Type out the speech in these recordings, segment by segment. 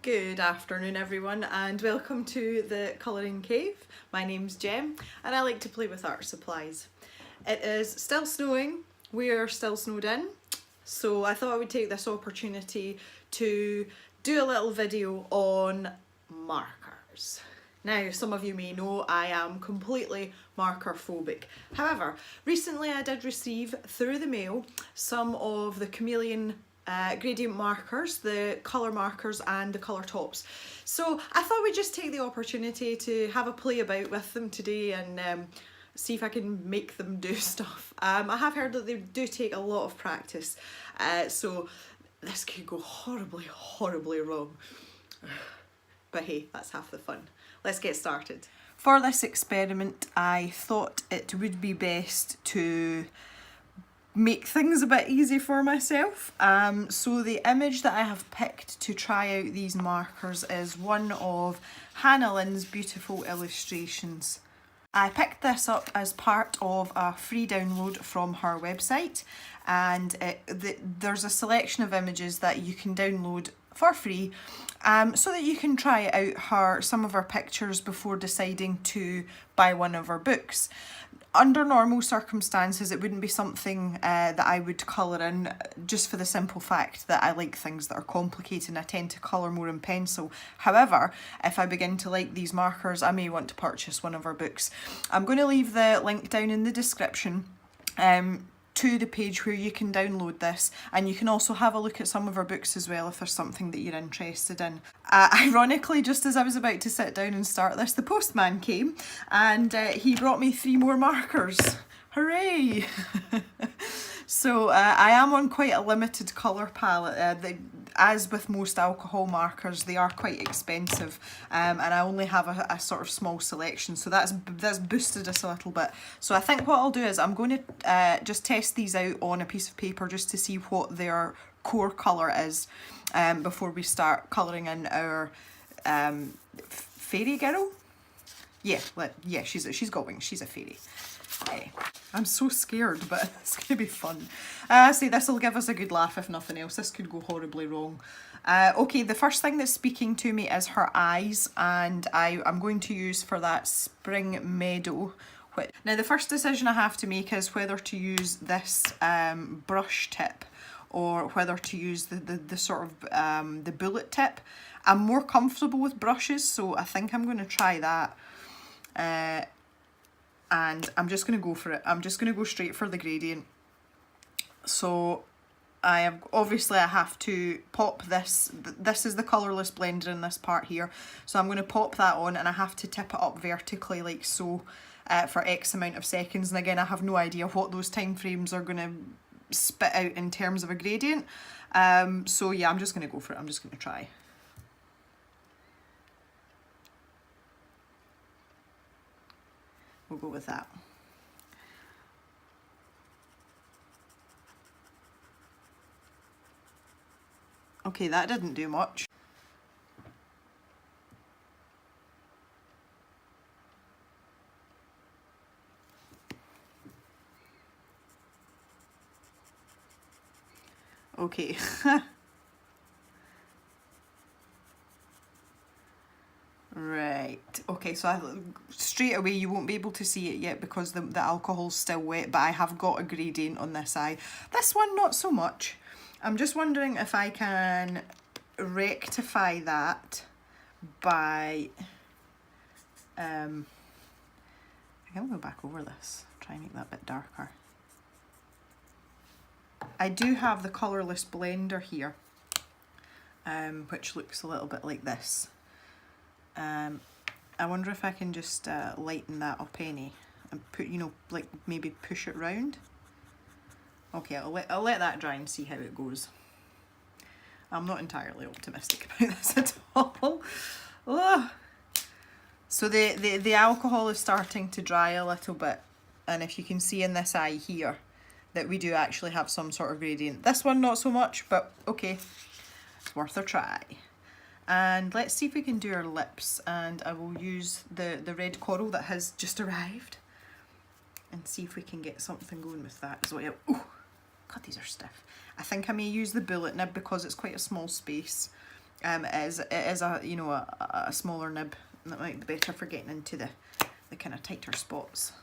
Good afternoon everyone and welcome to the Colouring Cave. My name's Jem and I like to play with art supplies. It is still snowing, we are still snowed in, so I thought I would take this opportunity to do a little video on markers. Now, some of you may know I am completely marker phobic. However, recently I did receive through the mail some of the Chameleon gradient markers, the colour markers and the colour tops. So I thought we'd just take the opportunity to have a play about with them today and see if I can make them do stuff. I have heard that they do take a lot of practice, so this could go horribly wrong. But hey, that's half the fun. Let's get started. For this experiment, I thought it would be best to make things a bit easy for myself. So the image that I have picked to try out these markers is one of Hannah Lynn's beautiful illustrations. I picked this up as part of a free download from her website, and there's a selection of images that you can download for free so that you can try out some of her pictures before deciding to buy one of her books. Under normal circumstances, it wouldn't be something that I would colour in, just for the simple fact that I like things that are complicated and I tend to colour more in pencil. However, if I begin to like these markers, I may want to purchase one of her books. I'm going to leave the link down in the description to the page where you can download this, and you can also have a look at some of her books as well if there's something that you're interested in. Ironically, just as I was about to sit down and start this, the postman came and he brought me 3 more markers. Hooray! So I am on quite a limited colour palette. As with most alcohol markers, they are quite expensive, and I only have a sort of small selection, so that's boosted us a little bit. So I think what I'll do is I'm going to just test these out on a piece of paper just to see what their core colour is before we start colouring in our fairy girl. Yeah, she's got wings, she's a fairy. I'm so scared, but it's going to be fun. See, this will give us a good laugh if nothing else. This could go horribly wrong. Okay, the first thing that's speaking to me is her eyes, and I'm going to use for that Spring Meadow. Now, the first decision I have to make is whether to use this brush tip or whether to use the sort of the bullet tip. I'm more comfortable with brushes, so I think I'm going to try that. And I'm just going to go for it. I'm just going to go straight for the gradient. So I have to pop this. This is the colourless blender in this part here. So I'm going to pop that on, and I have to tip it up vertically like so for X amount of seconds. And again, I have no idea what those time frames are going to spit out in terms of a gradient. So yeah, I'm just going to go for it. I'm just going to try. We'll go with that. Okay, that didn't do much. Okay. Right, okay, so straight away you won't be able to see it yet because the alcohol's still wet, but I have got a gradient on this eye. This one, not so much. I'm just wondering if I can rectify that by... I'm going to go back over this, try and make that a bit darker. I do have the colourless blender here, which looks a little bit like this. I wonder if I can just lighten that up any and put, like maybe push it round. Okay, I'll let that dry and see how it goes. I'm not entirely optimistic about this at all. Oh. So the alcohol is starting to dry a little bit, and if you can see in this eye here that we do actually have some sort of gradient. This one not so much, but okay, it's worth a try. And let's see if we can do our lips, and I will use the red coral that has just arrived and see if we can get something going with that as well. Oh, God, these are stiff. I think I may use the bullet nib because it's quite a small space. it is a, you know, a smaller nib, and that might be better for getting into the kind of tighter spots.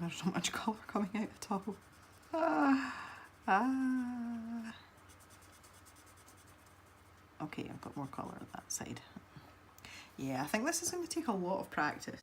There's not much colour coming out at all. Okay, I've got more colour on that side. Yeah, I think this is going to take a lot of practice.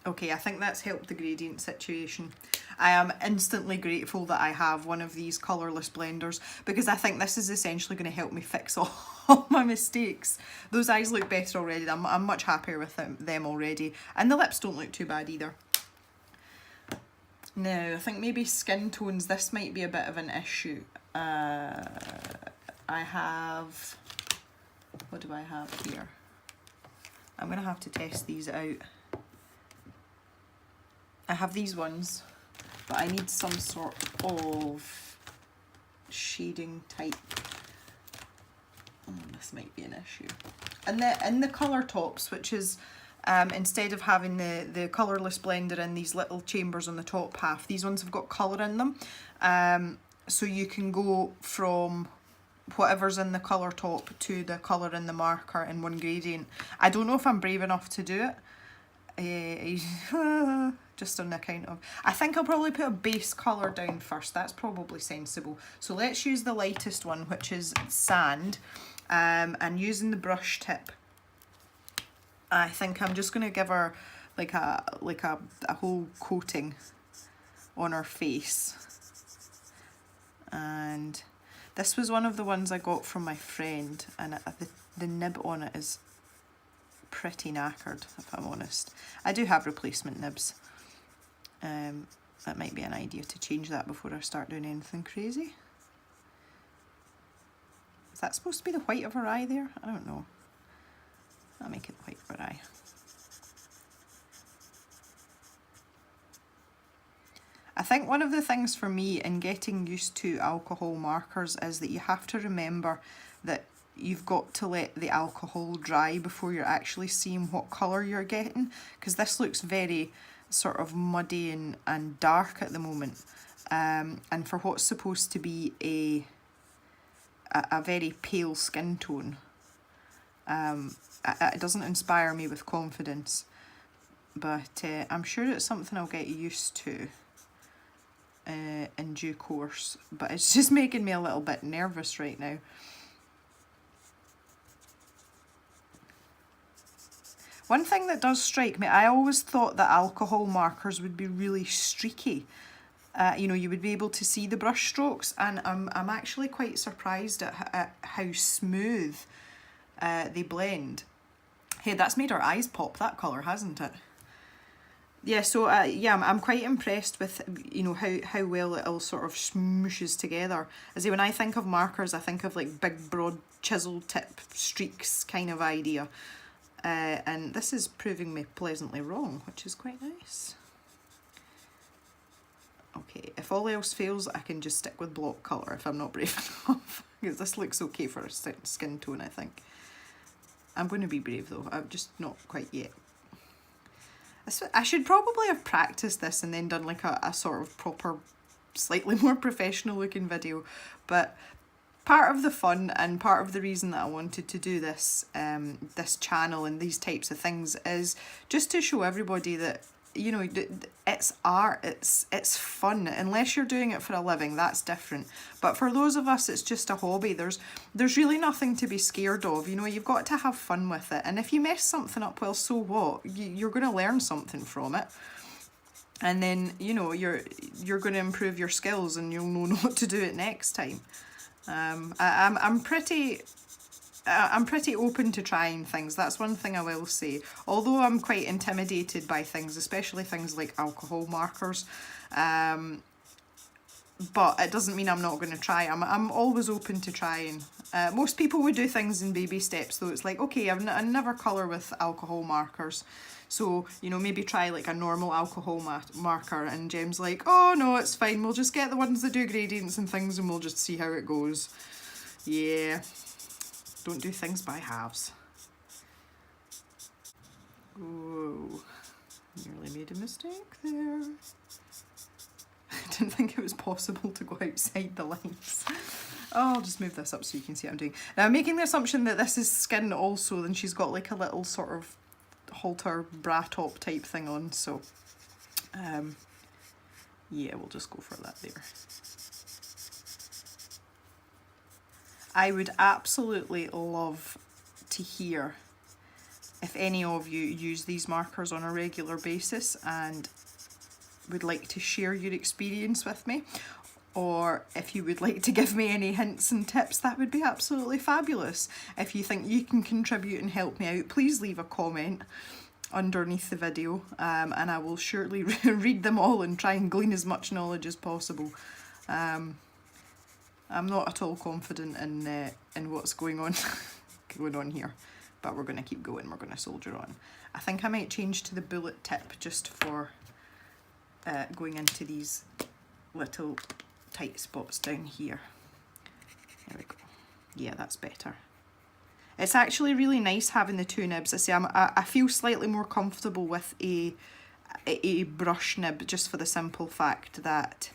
Okay, I think that's helped the gradient situation. I am instantly grateful that I have one of these colourless blenders, because I think this is essentially going to help me fix all my mistakes. Those eyes look better already. I'm much happier with them already. And the lips don't look too bad either. Now, I think maybe skin tones, this might be a bit of an issue. I have... What do I have here? I'm going to have to test these out. I have these ones, but I need some sort of shading type. Oh, this might be an issue. And in the colour tops, which is instead of having the colourless blender in these little chambers on the top half, these ones have got colour in them. So you can go from whatever's in the colour top to the colour in the marker in one gradient. I don't know if I'm brave enough to do it. Just on account of, I think I'll probably put a base colour down first. That's probably sensible. So let's use the lightest one, which is sand, and using the brush tip, I think I'm just going to give her like a whole coating on her face. And this was one of the ones I got from my friend, and the nib on it is pretty knackered, if I'm honest. I do have replacement nibs. That might be an idea to change that before I start doing anything crazy. Is that supposed to be the white of her eye there? I don't know. I'll make it the white of her eye. I think one of the things for me in getting used to alcohol markers is that you have to remember that you've got to let the alcohol dry before you're actually seeing what colour you're getting, because this looks very sort of muddy and dark at the moment, and for what's supposed to be a very pale skin tone, it doesn't inspire me with confidence, but I'm sure it's something I'll get used to in due course, but it's just making me a little bit nervous right now. One thing that does strike me, I always thought that alcohol markers would be really streaky. You know, you would be able to see the brush strokes, and I'm actually quite surprised at how smooth they blend. Hey, that's made our eyes pop, that colour, hasn't it? Yeah, so yeah, I'm quite impressed with, you know, how well it all sort of smooshes together. I say, when I think of markers, I think of like big, broad, chisel tip streaks kind of idea. And this is proving me pleasantly wrong, which is quite nice. Okay, if all else fails, I can just stick with block colour if I'm not brave enough, because this looks okay for a skin tone, I think. I'm going to be brave though, I'm just not quite yet. I should probably have practiced this and then done like a sort of proper, slightly more professional looking video, but part of the fun and part of the reason that I wanted to do this this channel and these types of things is just to show everybody that, you know, it's art, it's fun. Unless you're doing it for a living, that's different. But for those of us, it's just a hobby. There's really nothing to be scared of. You know, you've got to have fun with it. And if you mess something up, well, so what? You're going to learn something from it. And then, you know, you're going to improve your skills and you'll know what to do it next time. I'm pretty open to trying things. That's one thing I will say. Although I'm quite intimidated by things, especially things like alcohol markers, but it doesn't mean I'm not going to try. I'm always open to trying. Most people would do things in baby steps, though. It's like, okay, I never colour with alcohol markers. So, you know, maybe try like a normal alcohol marker. And Jem's like, oh no, it's fine. We'll just get the ones that do gradients and things and we'll just see how it goes. Yeah, don't do things by halves. Whoa, nearly made a mistake there. I didn't think it was possible to go outside the lines. Oh, I'll just move this up so you can see what I'm doing. Now I'm making the assumption that this is skin also, then she's got like a little sort of halter bra top type thing on, so yeah, we'll just go for that there. I would absolutely love to hear if any of you use these markers on a regular basis and would like to share your experience with me, or if you would like to give me any hints and tips, that would be absolutely fabulous. If you think you can contribute and help me out, please leave a comment underneath the video, and I will surely read them all and try and glean as much knowledge as possible. I'm not at all confident in what's going on here, but we're going to keep going. We're going to soldier on. I think I might change to the bullet tip just for going into these little tight spots down here. There we go. Yeah, that's better. It's actually really nice having the two nibs. I say I feel slightly more comfortable with a brush nib, just for the simple fact that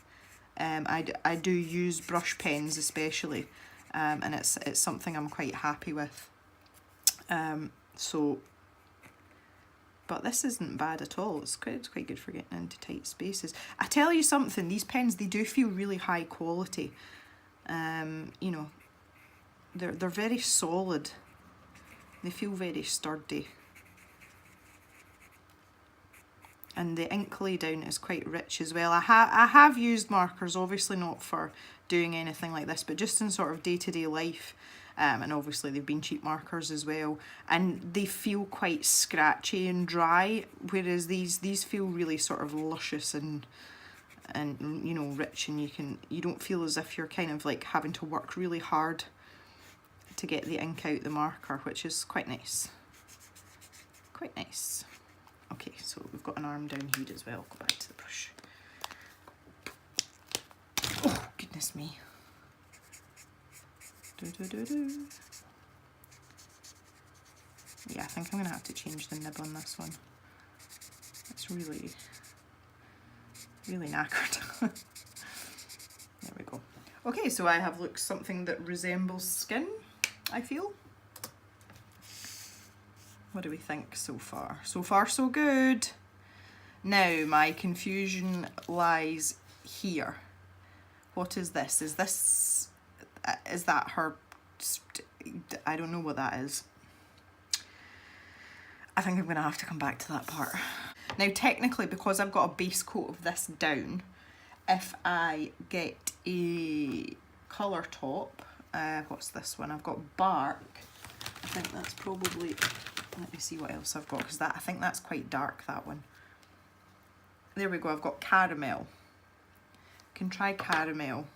I do use brush pens especially, and it's something I'm quite happy with. But this isn't bad at all. It's quite good for getting into tight spaces. I tell you something, these pens, they do feel really high quality. You know, they're very solid. They feel very sturdy. And the ink lay down is quite rich as well. I have used markers, obviously not for doing anything like this, but just in sort of day-to-day life. And obviously they've been cheap markers as well. And they feel quite scratchy and dry, whereas these feel really sort of luscious and you know, rich, and you don't feel as if you're kind of like having to work really hard to get the ink out the marker, which is quite nice. Quite nice. Okay, so we've got an arm down here as well. Go back to the brush. Oh, goodness me. Yeah, I think I'm going to have to change the nib on this one. It's really knackered. There we go. Okay, so I have looked something that resembles skin, I feel. What do we think so far? So far, so good. Now, my confusion lies here. What is this? Is that her? I don't know what that is. I think I'm going to have to come back to that part. Now, technically, because I've got a base coat of this down, if I get a colour top, what's this one? I've got bark. I think that's probably, let me see what else I've got, because I think that's quite dark, that one. There we go, I've got caramel. Can try caramel.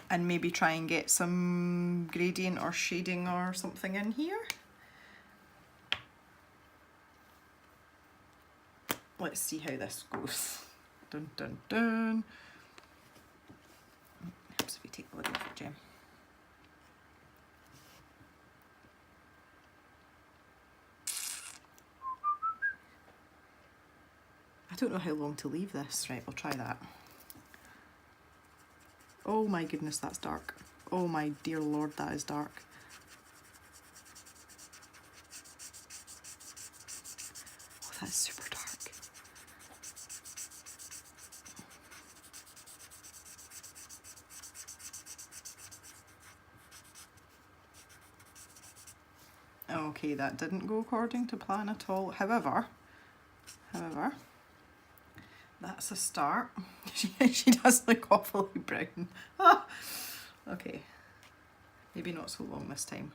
And maybe try and get some gradient or shading or something in here. Let's see how this goes. Dun dun dun. Perhaps if we take the lid off, Gem. I don't know how long to leave this. Right, we'll try that. Oh my goodness, that's dark. Oh my dear Lord, that is dark. Oh, that's super dark. Okay, that didn't go according to plan at all. However, that's a start. She does look awfully brown. Ah, okay, maybe not so long this time.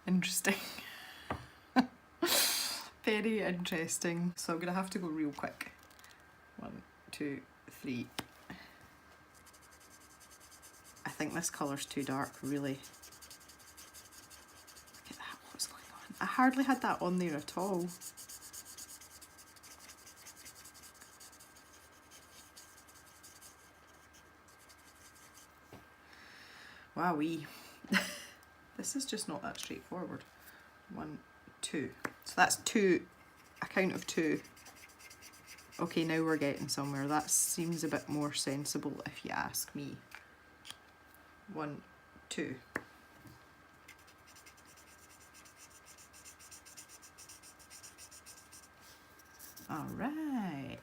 Interesting. Very interesting. So I'm gonna have to go real quick. 1, 2, 3. I think this colour's too dark, really. Look at that, what's going on? I hardly had that on there at all. Wowee. This is just not that straightforward. 1, 2. So that's 2, a count of 2. Okay, now we're getting somewhere. That seems a bit more sensible if you ask me. 1, 2. All right.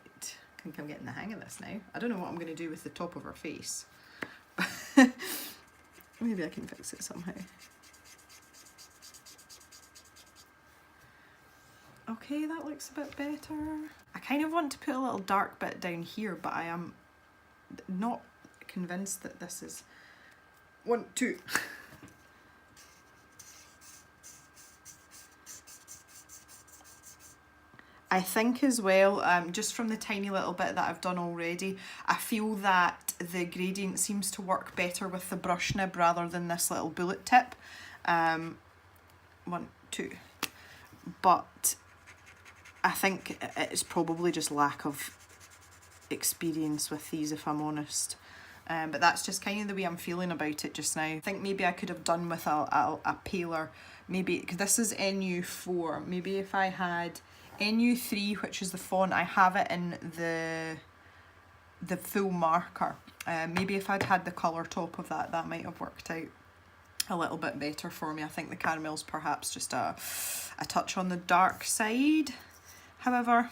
I think I'm getting the hang of this now. I don't know what I'm going to do with the top of her face. Maybe I can fix it somehow. Okay, that looks a bit better. I kind of want to put a little dark bit down here, but I am not convinced that this is 1, 2. I think as well, just from the tiny little bit that I've done already, I feel that the gradient seems to work better with the brush nib rather than this little bullet tip. 1, 2. But I think it's probably just lack of experience with these, if I'm honest. But that's just kind of the way I'm feeling about it just now. I think maybe I could have done with a paler, maybe, because this is NU4. Maybe if I had NU3, which is the font, I have it in the full marker. Maybe if I'd had the colour top of that, that might have worked out a little bit better for me. I think the caramel's perhaps just a touch on the dark side. However,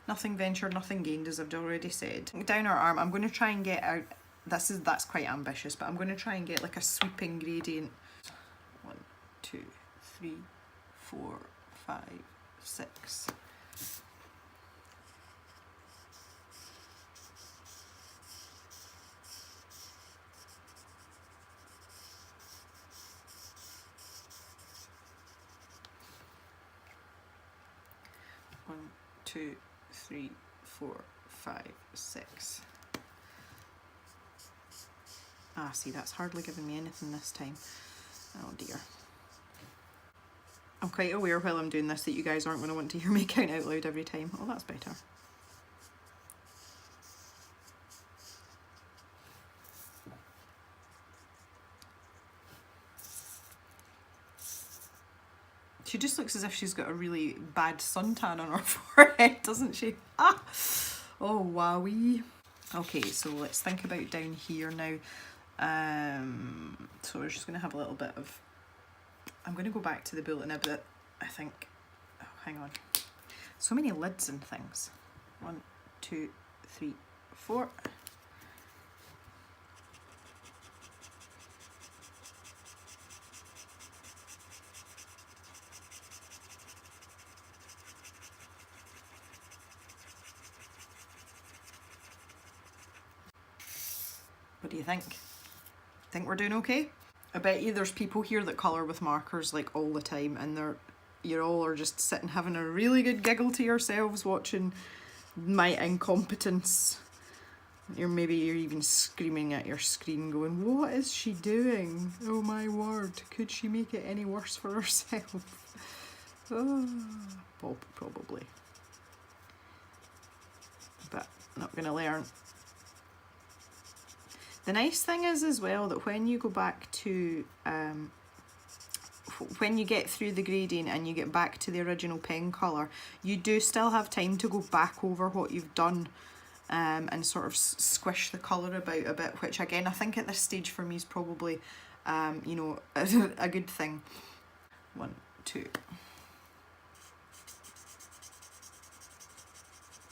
nothing ventured, nothing gained, as I've already said. Down her arm, I'm going to try and get out, that's quite ambitious, but I'm going to try and get like a sweeping gradient. 1, 2, 3, 4, 5, 6. One, 2, 3, 4, 5, 6. Ah, see, that's hardly giving me anything this time. Oh dear. I'm quite aware while I'm doing this that you guys aren't going to want to hear me count out loud every time. Oh, that's better. She just looks as if she's got a really bad suntan on her forehead, doesn't she? Ah! Oh, wowee. Okay, so let's think about down here now. So we're just going to have a little bit of... I'm going to go back to the bullet nib that I think... Oh, hang on. So many lids and things. 1, 2, 3, 4. What do you think? Think we're doing okay? I bet you there's people here that colour with markers like all the time, and you all are just sitting having a really good giggle to yourselves watching my incompetence. You're even screaming at your screen going, what is she doing? Oh my word, could she make it any worse for herself? Oh, probably. But I'm not going to learn. The nice thing is as well that when you go back to, when you get through the gradient and you get back to the original pen colour, you do still have time to go back over what you've done and sort of squish the colour about a bit, which again I think at this stage for me is probably, you know, a good thing. 1, 2.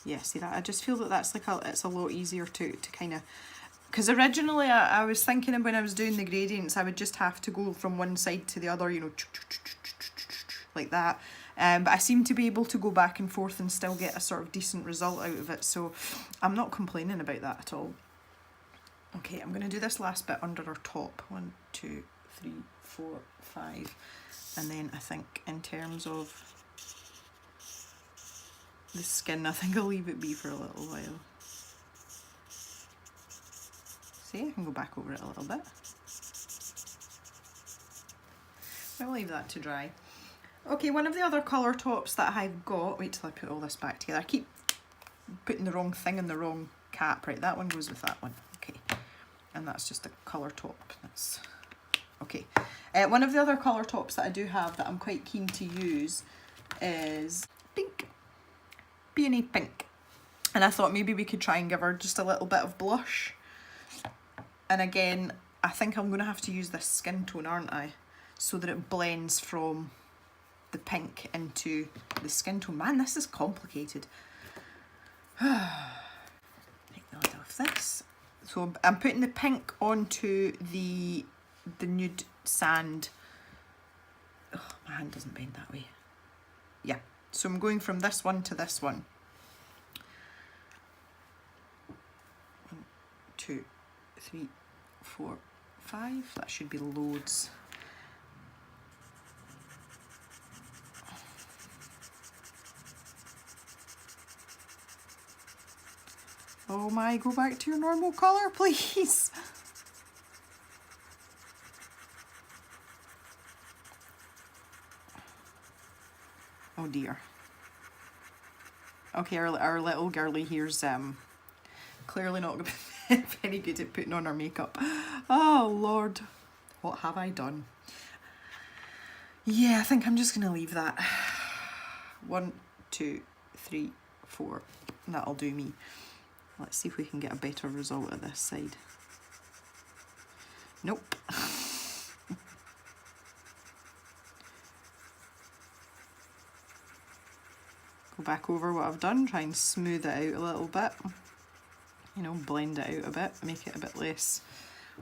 Yeah, see that? I just feel that that's like it's a lot easier to kind of... Because originally I was thinking of when I was doing the gradients, I would just have to go from one side to the other, you know, like that. But I seem to be able to go back and forth and still get a sort of decent result out of it. So I'm not complaining about that at all. Okay, I'm going to do this last bit under our top. 1, 2, 3, 4, 5. And then I think in terms of the skin, I think I'll leave it be for a little while. See, I can go back over it a little bit. I'll leave that to dry. Okay, one of the other colour tops that I've got, wait till I put all this back together. I keep putting the wrong thing in the wrong cap. Right, that one goes with that one. Okay, and that's just a colour top. That's okay. One of the other colour tops that I do have that I'm quite keen to use is pink. Peony pink. And I thought maybe we could try and give her just a little bit of blush. And again, I think I'm going to have to use this skin tone, aren't I? So that it blends from the pink into the skin tone. Man, this is complicated. Take the lid off this. So I'm putting the pink onto the nude sand. Oh, my hand doesn't bend that way. Yeah, so I'm going from this one to this one. 1, 2, 3, 4, 5. That should be loads. Oh my, go back to your normal colour, please. Oh dear. Okay, our little girly here's clearly not very good at putting on her makeup. Oh Lord, what have I done? Yeah, I think I'm just gonna leave that. 1, 2, 3, 4. That'll do me. Let's see if we can get a better result at this side. Nope. Go back over what I've done, try and smooth it out a little bit. You know, blend it out a bit, make it a bit less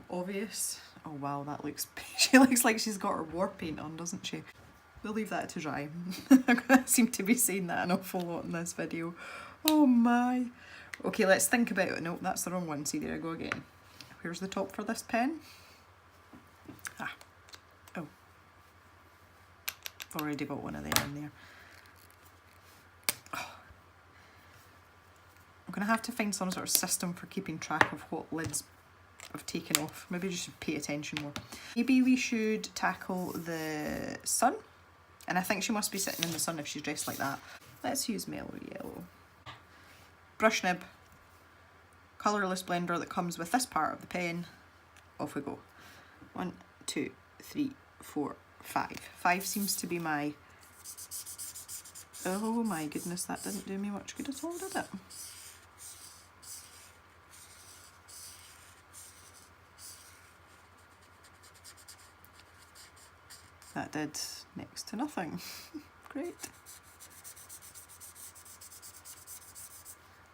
obvious. Oh wow, that looks, she looks like she's got her war paint on, doesn't she? We'll leave that to dry. I seem to be saying that an awful lot in this video. Oh my. Okay, let's think about it. No, that's the wrong one. See, there I go again. Where's the top for this pen? Ah. Oh. I've already got one of them in there. Oh. I'm going to have to find some sort of system for keeping track of what lids I've taken off. Maybe you should pay attention more. Maybe we should tackle the sun. And I think she must be sitting in the sun if she's dressed like that. Let's use Mellow Yellow. Brush nib, colourless blender that comes with this part of the pen. Off we go. 1, 2, 3, 4, 5. 5 seems to be my... Oh my goodness, that didn't do me much good at all, did it? That did next to nothing. Great.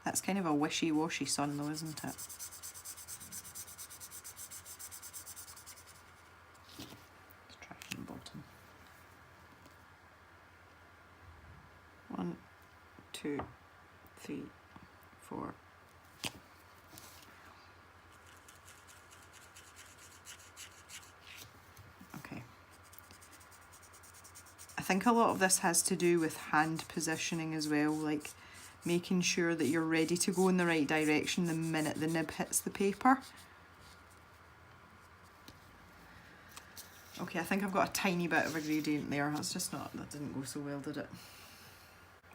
That's kind of a wishy-washy sun though, isn't it? Let's try from the bottom. 1, 2, 3, 4. Okay. I think a lot of this has to do with hand positioning as well, like making sure that you're ready to go in the right direction the minute the nib hits the paper. Okay, I think I've got a tiny bit of a gradient there. That's just not, that didn't go so well, did it?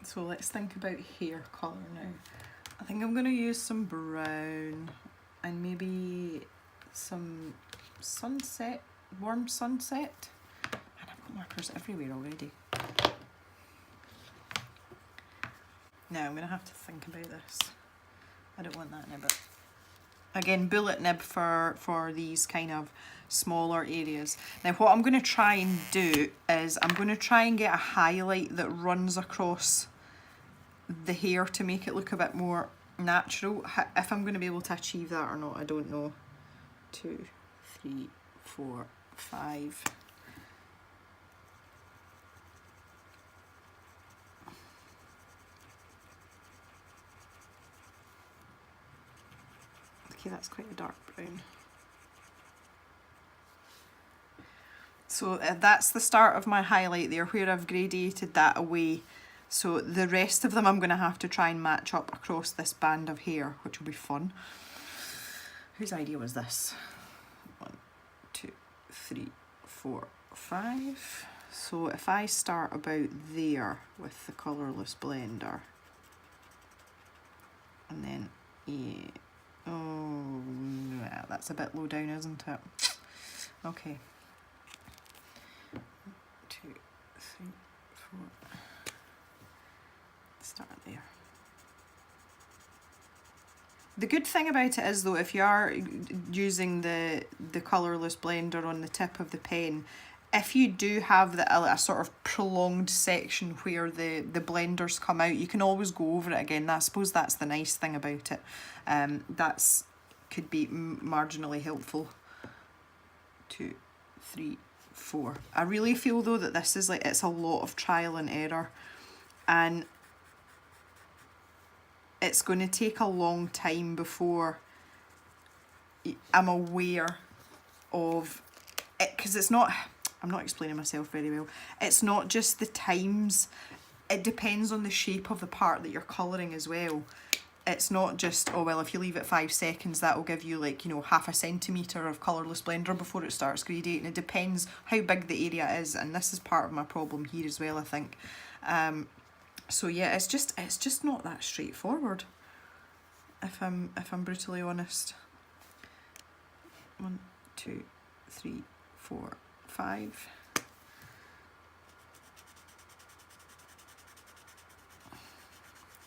So let's think about hair colour now. I think I'm going to use some brown and maybe some sunset, warm sunset. And I've got markers everywhere already. Now I'm going to have to think about this. I don't want that nib. Again, bullet nib for these kind of smaller areas. Now what I'm going to try and do is I'm going to try and get a highlight that runs across the hair to make it look a bit more natural. If I'm going to be able to achieve that or not, I don't know. 2, 3, 4, 5. Okay, that's quite a dark brown. So that's the start of my highlight there, where I've gradiated that away. So the rest of them I'm going to have to try and match up across this band of hair, which will be fun. Whose idea was this? 1, 2, 3, 4, 5. So if I start about there with the colourless blender, and then, yeah, oh, yeah, that's a bit low down, isn't it? Okay. 1, 2, 3, 4. Start there. The good thing about it is though, if you are using the colourless blender on the tip of the pen, if you do have a sort of prolonged section where the blenders come out, you can always go over it again. I suppose that's the nice thing about it. That's could be marginally helpful. 2, 3, 4. I really feel though that this is like, it's a lot of trial and error, and it's going to take a long time before I'm aware of it, because it's not, I'm not explaining myself very well. It's not just the times, it depends on the shape of the part that you're colouring as well. It's not just, oh well, if you leave it 5 seconds, that will give you like, you know, ½ centimetre of colourless blender before it starts gradiating. It depends how big the area is, and this is part of my problem here as well, I think. So yeah, it's just not that straightforward, if I'm brutally honest. 1, 2, 3, 4, 5.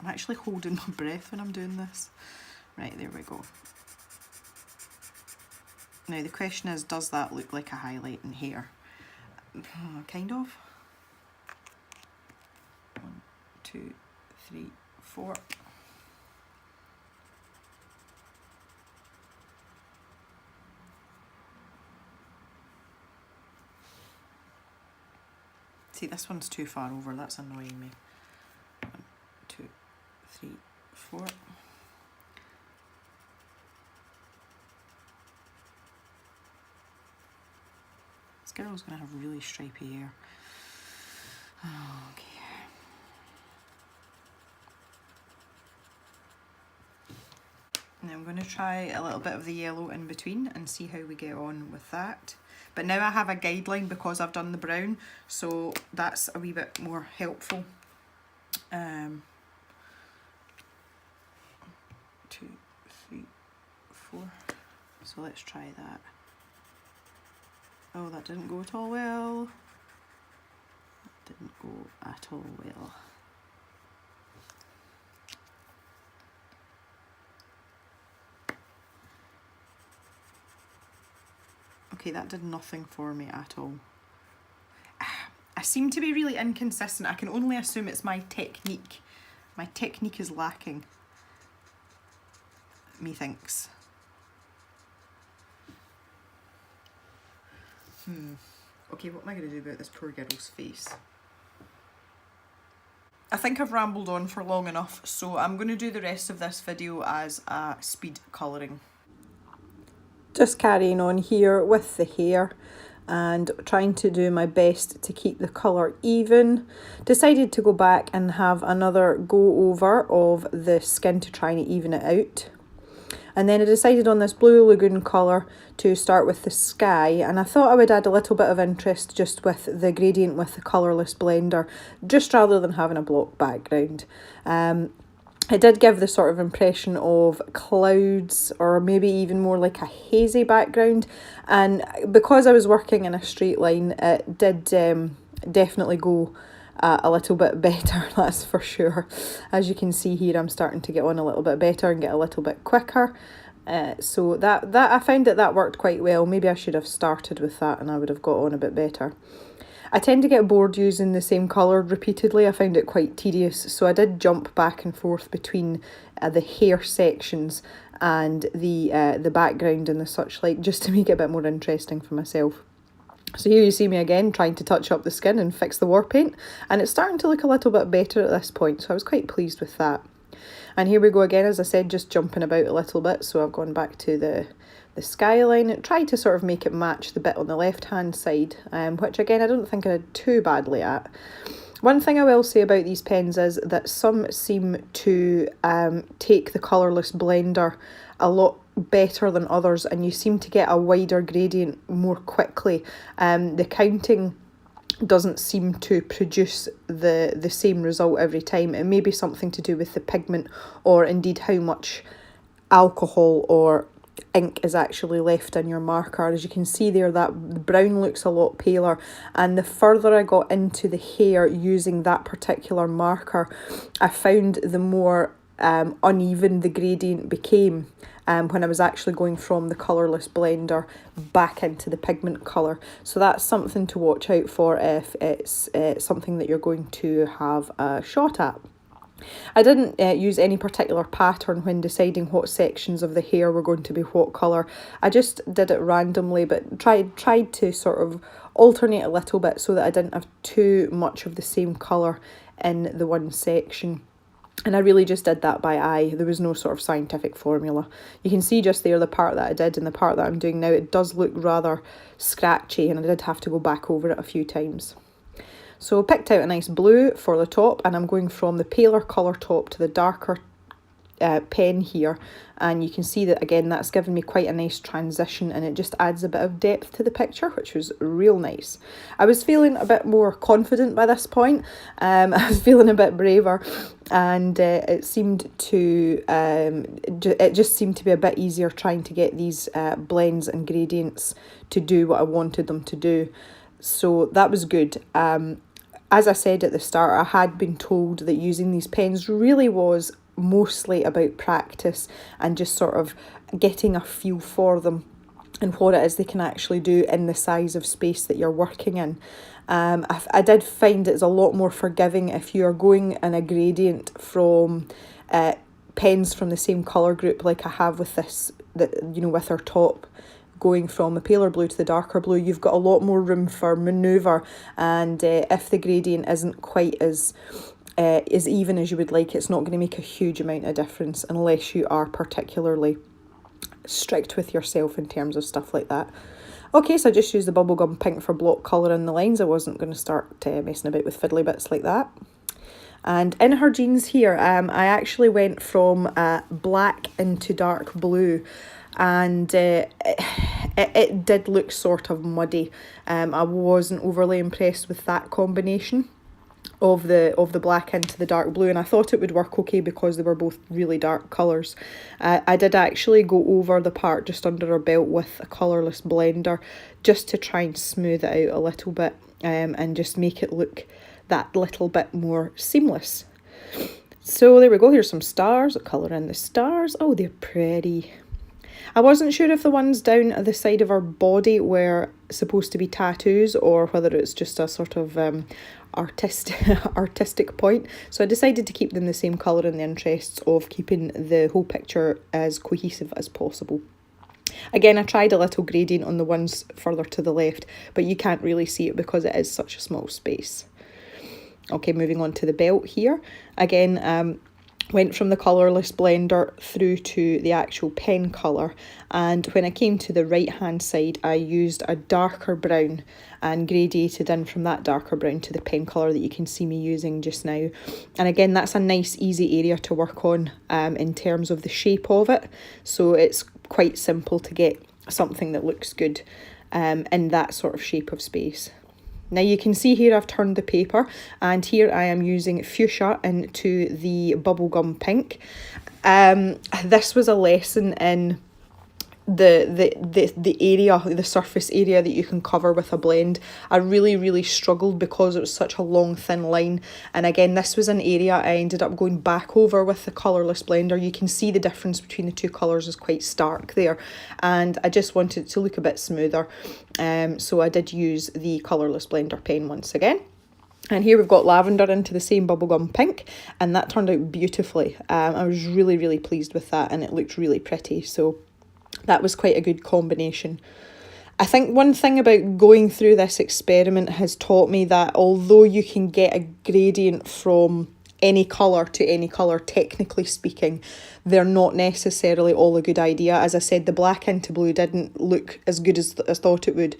I'm actually holding my breath when I'm doing this. Right, there we go. Now the question is, does that look like a highlight in here? Kind of. 1, 2, 3, 4. See, this one's too far over, that's annoying me. 1, 2, 3, 4. This girl's gonna have really stripy hair. Okay. Now I'm going to try a little bit of the yellow in between and see how we get on with that. But now I have a guideline because I've done the brown, so that's a wee bit more helpful. 2, 3, 4. So let's try that. Oh, that didn't go at all well. That didn't go at all well. Okay, that did nothing for me at all. I seem to be really inconsistent. I can only assume it's my technique. My technique is lacking, methinks. Okay, what am I going to do about this poor girl's face? I think I've rambled on for long enough, so I'm going to do the rest of this video as a speed colouring. Just carrying on here with the hair and trying to do my best to keep the colour even. Decided to go back and have another go over of the skin to try and even it out. And then I decided on this Blue Lagoon colour to start with the sky, and I thought I would add a little bit of interest just with the gradient with the colourless blender, just rather than having a block background. It did give the sort of impression of clouds, or maybe even more like a hazy background, and because I was working in a straight line, it did definitely go a little bit better, that's for sure. As you can see here, I'm starting to get on a little bit better and get a little bit quicker. So that I found that worked quite well. Maybe I should have started with that and I would have got on a bit better. I tend to get bored using the same colour repeatedly. I found it quite tedious, so I did jump back and forth between the hair sections and the background and the such like, just to make it a bit more interesting for myself. So here you see me again trying to touch up the skin and fix the war paint, and it's starting to look a little bit better at this point, so I was quite pleased with that. And here we go again, as I said, just jumping about a little bit. So I've gone back to the skyline and tried to sort of make it match the bit on the left hand side, which again I don't think I did too badly at. One thing I will say about these pens is that some seem to take the colourless blender a lot better than others, and you seem to get a wider gradient more quickly. The counting doesn't seem to produce the same result every time. It may be something to do with the pigment, or indeed how much alcohol or ink is actually left in your marker. As you can see there, that brown looks a lot paler, and the further I got into the hair using that particular marker, I found the more uneven the gradient became when I was actually going from the colourless blender back into the pigment colour. So that's something to watch out for if it's something that you're going to have a shot at. I didn't use any particular pattern when deciding what sections of the hair were going to be what colour. I just did it randomly, but tried to sort of alternate a little bit so that I didn't have too much of the same colour in the one section. And I really just did that by eye. There was no sort of scientific formula. You can see just there the part that I did and the part that I'm doing now. It does look rather scratchy, and I did have to go back over it a few times. So I picked out a nice blue for the top, and I'm going from the paler colour top to the darker pen here, and you can see that again that's given me quite a nice transition, and it just adds a bit of depth to the picture, which was real nice. I was feeling a bit more confident by this point. I was feeling a bit braver, and it seemed to it just seemed to be a bit easier trying to get these blends and gradients to do what I wanted them to do. So that was good. As I said at the start, I had been told that using these pens really was mostly about practice and just sort of getting a feel for them and what it is they can actually do in the size of space that you're working in. I did find it's a lot more forgiving if you're going in a gradient from pens from the same colour group, like I have with this, with our top, going from the paler blue to the darker blue. You've got a lot more room for manoeuvre, and if the gradient isn't quite as even as you would like, it's not going to make a huge amount of difference unless you are particularly strict with yourself in terms of stuff like that. Okay, so I just used the bubblegum pink for block colour in the lines. I wasn't going to start messing about with fiddly bits like that. And in her jeans here, I actually went from black into dark blue, and it did look sort of muddy. I wasn't overly impressed with that combination of the black into the dark blue, and I thought it would work okay because they were both really dark colours. I did actually go over the part just under her belt with a colourless blender just to try and smooth it out a little bit, and just make it look that little bit more seamless. So there we go, here's some stars. I'll colour in the stars. Oh, they're pretty. I wasn't sure if the ones down at the side of her body were supposed to be tattoos or whether it's just a sort of artistic point. So I decided to keep them the same colour in the interests of keeping the whole picture as cohesive as possible. Again, I tried a little gradient on the ones further to the left, but you can't really see it because it is such a small space. Okay, moving on to the belt here. Again, went from the colourless blender through to the actual pen colour, and when I came to the right hand side I used a darker brown and gradiated in from that darker brown to the pen colour that you can see me using just now. And again, that's a nice easy area to work on in terms of the shape of it, so it's quite simple to get something that looks good in that sort of shape of space. Now you can see here I've turned the paper, and here I am using fuchsia into the bubblegum pink. This was a lesson in the area, the surface area that you can cover with a blend. I really struggled because it was such a long thin line, and again this was an area I ended up going back over with the colourless blender. You can see the difference between the two colours is quite stark there, and I just wanted it to look a bit smoother, so I did use the colourless blender pen once again. And here we've got lavender into the same bubblegum pink, and that turned out beautifully. I was really pleased with that, and it looked really pretty, so that was quite a good combination. I think one thing about going through this experiment has taught me that although you can get a gradient from any colour to any colour, technically speaking. They're not necessarily all a good idea. As I said, the black into blue didn't look as good as I thought it would,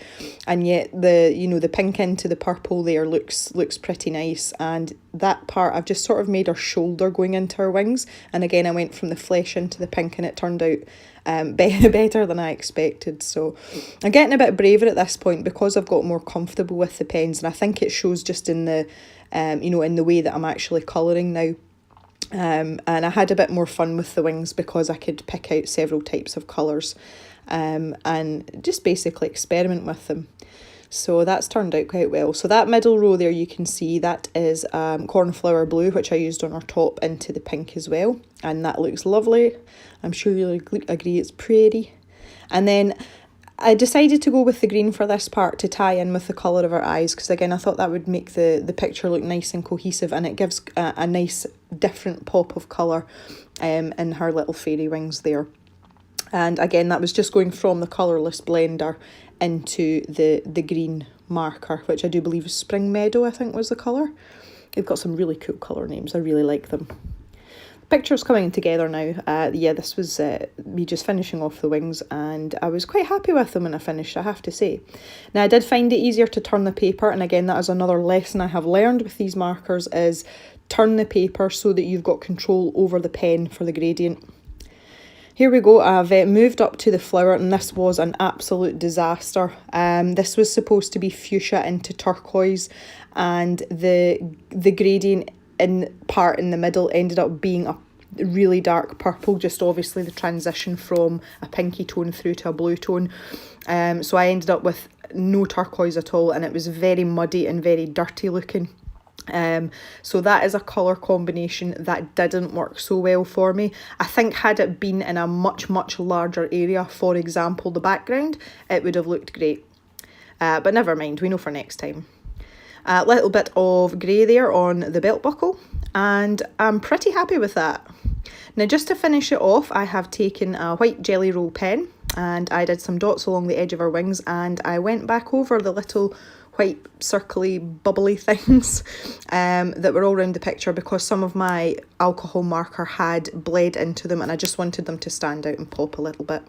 and yet the pink into the purple there looks pretty nice. And that part, I've just sort of made her shoulder going into her wings, and again I went from the flesh into the pink, and it turned out better than I expected. So I'm getting a bit braver at this point because I've got more comfortable with the pens, and I think it shows just in the in the way that I'm actually colouring now. And I had a bit more fun with the wings because I could pick out several types of colours and just basically experiment with them. So that's turned out quite well. So that middle row there, you can see that is cornflower blue, which I used on our top, into the pink as well. And that looks lovely. I'm sure you'll agree it's pretty. And then I decided to go with the green for this part to tie in with the colour of her eyes, because again I thought that would make the picture look nice and cohesive, and it gives a nice different pop of colour in her little fairy wings there. And again, that was just going from the colourless blender into the green marker, which I do believe is Spring Meadow, I think was the colour. They've got some really cool colour names, I really like them. Picture's coming together now. Yeah, this was me just finishing off the wings, and I was quite happy with them when I finished, I have to say. Now, I did find it easier to turn the paper, and again, that is another lesson I have learned with these markers, is turn the paper so that you've got control over the pen for the gradient. Here we go, I've moved up to the flower, and this was an absolute disaster. This was supposed to be fuchsia into turquoise, and the gradient part in the middle ended up being a really dark purple, just obviously the transition from a pinky tone through to a blue tone. So I ended up with no turquoise at all, and it was very muddy and very dirty looking. So that is a colour combination that didn't work so well for me. I think had it been in a much larger area, for example the background, it would have looked great. But never mind, we know for next time. A little bit of grey there on the belt buckle, and I'm pretty happy with that. Now, just to finish it off, I have taken a white Jelly Roll pen, and I did some dots along the edge of her wings, and I went back over the little white circly bubbly things that were all around the picture, because some of my alcohol marker had bled into them, and I just wanted them to stand out and pop a little bit.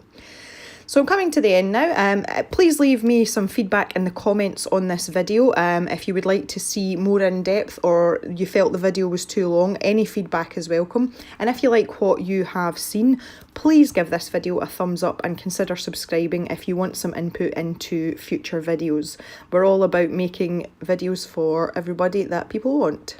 So I'm coming to the end now. Please leave me some feedback in the comments on this video. If you would like to see more in depth, or you felt the video was too long, any feedback is welcome. And if you like what you have seen, please give this video a thumbs up and consider subscribing if you want some input into future videos. We're all about making videos for everybody that people want.